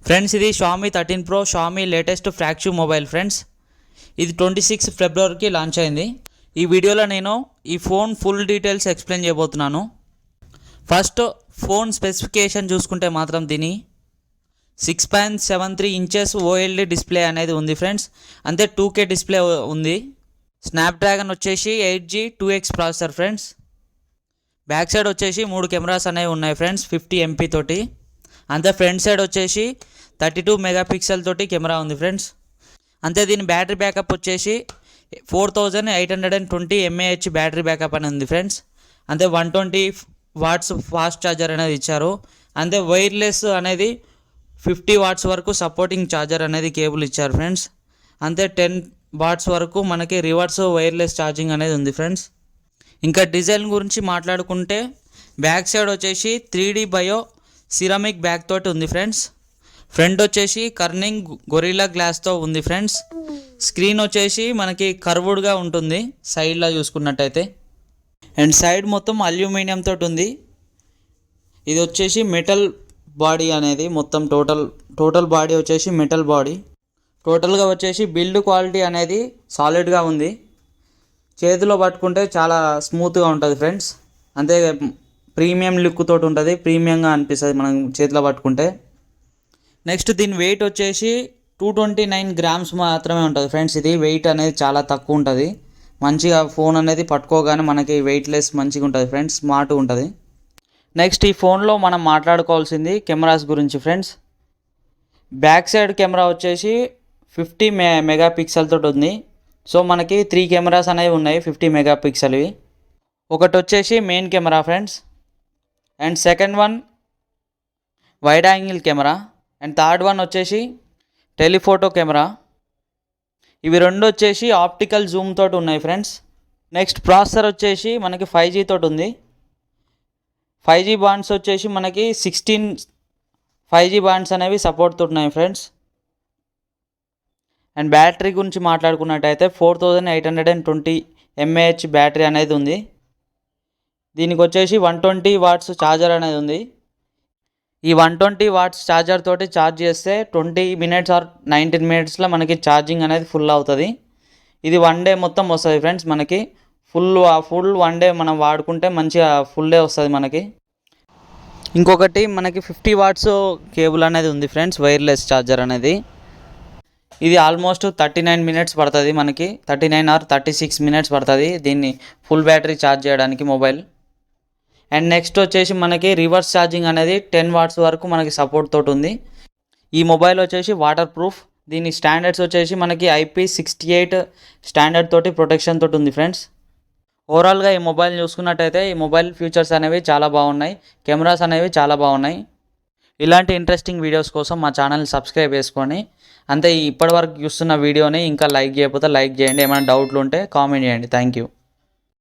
Friends ఇది Xiaomi 13 Pro Xiaomi latest flagship mobile friends. ఇది 26 ఫిబ్రవరికి launch అయింది. ఈ వీడియోలో నేను ఈ ఫోన్ ఫుల్ డీటెయిల్స్ ఎక్స్ప్లెయిన్ చేయబోతున్నాను. ఫస్ట్ ఫోన్ స్పెసిఫికేషన్ చూసుకుంటే మాత్రం దీని 6.73 ఇంచెస్ OLED డిస్ప్లే అనేది ఉంది ఫ్రెండ్స్. అంతే 2K డిస్ప్లే ఉంది. స్నాప్డ్రాగన్ వచ్చేసి 8G 2X processor friends. Back side వచ్చేసి 3 కెమెరాస్ అనేవి ఉన్నాయి ఫ్రెండ్స్ 50 MP తోటి. అంతే ఫ్రంట్ సైడ్ వచ్చేసి 32 మెగాపిక్సెల్ తోటి కెమెరా ఉంది ఫ్రెండ్స్. అంతే దీని బ్యాటరీ బ్యాకప్ వచ్చేసి 4820 mAh బ్యాటరీ బ్యాకప్ అని ఉంది ఫ్రెండ్స్. అంతే 120 వాట్స్ ఫాస్ట్ ఛార్జర్ అనేది ఇచ్చారు. అంతే వైర్లెస్ అనేది 50 వాట్స్ వరకు సపోర్టింగ్ ఛార్జర్ అనేది కేబుల్ ఇచ్చారు ఫ్రెండ్స్. అంతే 10 వాట్స్ వరకు మనకి రివర్స్ వైర్లెస్ ఛార్జింగ్ అనేది ఉంది ఫ్రెండ్స్. ఇంకా డిజైన్ గురించి మాట్లాడుకుంటే బ్యాక్ సైడ్ వచ్చేసి 3D బయో సిరామిక్ బ్యాక్ తోటి ఉంది ఫ్రెండ్స్. ఫ్రంట్ వచ్చేసి కర్నింగ్ గొరిల్లా గ్లాస్తో ఉంది ఫ్రెండ్స్. స్క్రీన్ వచ్చేసి మనకి కర్వ్డ్గా ఉంటుంది సైడ్లో చూసుకున్నట్టయితే. అండ్ సైడ్ మొత్తం అల్యూమినియం తోటి ఉంది. ఇది వచ్చేసి మెటల్ బాడీ అనేది మొత్తం టోటల్ బాడీ వచ్చేసి మెటల్ బాడీ. టోటల్గా వచ్చేసి బిల్డ్ క్వాలిటీ అనేది సాలిడ్గా ఉంది. చేతిలో పట్టుకుంటే చాలా స్మూత్గా ఉంటుంది ఫ్రెండ్స్. అంతే ప్రీమియం లుక్ తోటి ఉంటుంది, ప్రీమియంగా అనిపిస్తుంది మనం చేతిలో పట్టుకుంటే. నెక్స్ట్ దీని వెయిట్ వచ్చేసి 229 గ్రామ్స్ మాత్రమే ఉంటుంది ఫ్రెండ్స్. ఇది వెయిట్ అనేది చాలా తక్కువ ఉంటుంది. మంచిగా ఫోన్ అనేది పట్టుకోగానే మనకి వెయిట్లెస్ మంచిగా ఉంటుంది ఫ్రెండ్స్, స్మార్ట్గా ఉంటుంది. నెక్స్ట్ ఈ ఫోన్లో మనం మాట్లాడుకోవాల్సింది కెమెరాస్ గురించి ఫ్రెండ్స్. బ్యాక్ సైడ్ కెమెరా వచ్చేసి 50 మెగాపిక్సెల్ తోటి ఉంది. సో మనకి 3 కెమెరాస్ అనేవి ఉన్నాయి 50 మెగాపిక్సెల్వి. ఒకటి వచ్చేసి main camera friends. And second one wide angle camera. And third one వచ్చేసి టెలిఫోటో కెమెరా. ఇవి రెండు వచ్చేసి ఆప్టికల్ జూమ్ తోటి ఉన్నాయి ఫ్రెండ్స్. నెక్స్ట్ ప్రాసెసర్ వచ్చేసి మనకి 5G తోటి ఉంది. 5G బాండ్స్ వచ్చేసి మనకి 16 5G బాండ్స్ అనేవి సపోర్ట్ తోటి ఫ్రెండ్స్. అండ్ బ్యాటరీ గురించి మాట్లాడుకున్నట్టయితే 4820 mAh బ్యాటరీ అనేది ఉంది. దీనికి వచ్చేసి 120 వాట్స్ ఛార్జర్ అనేది ఉంది. ఈ 120 వాట్స్ ఛార్జర్ తోటి ఛార్జ్ చేస్తే 20 మినిట్స్ ఆర్ 19 మినిట్స్లో మనకి ఛార్జింగ్ అనేది ఫుల్ అవుతుంది. ఇది 1 డే మొత్తం వస్తుంది ఫ్రెండ్స్. మనకి ఫుల్ 1 డే మనం వాడుకుంటే మంచిగా ఫుల్ డే వస్తుంది మనకి. ఇంకొకటి మనకి 50 వాట్స్ కేబుల్ అనేది ఉంది ఫ్రెండ్స్, వైర్లెస్ ఛార్జర్ అనేది. ఇది ఆల్మోస్ట్ 39 మినిట్స్ పడుతుంది మనకి, 39 ఆర్ 36 మినిట్స్ పడుతుంది దీన్ని ఫుల్ బ్యాటరీ ఛార్జ్ చేయడానికి మొబైల్. అండ్ నెక్స్ట్ వచ్చేసి మనకి రివర్స్ ఛార్జింగ్ అనేది 10 వాట్స్ వరకు మనకి సపోర్ట్ తోటి ఉంది. ఈ మొబైల్ వచ్చేసి వాటర్ ప్రూఫ్. దీని స్టాండర్డ్స్ వచ్చేసి మనకి IP68 స్టాండర్డ్ తోటి ప్రొటెక్షన్ తోటి ఉంది ఫ్రెండ్స్. ఓవరాల్గా ఈ మొబైల్ చూసుకున్నట్టయితే ఈ మొబైల్ ఫీచర్స్ అనేవి చాలా బాగున్నాయి, కెమెరాస్ అనేవి చాలా బాగున్నాయి. ఇలాంటి ఇంట్రెస్టింగ్ వీడియోస్ కోసం మా ఛానల్ని సబ్స్క్రైబ్ చేసుకొని అంతే ఇప్పటివరకు చూస్తున్న వీడియోని ఇంకా లైక్ చేయకపోతే లైక్ చేయండి. ఏమైనా డౌట్లు ఉంటే కామెంట్ చేయండి. Thank you.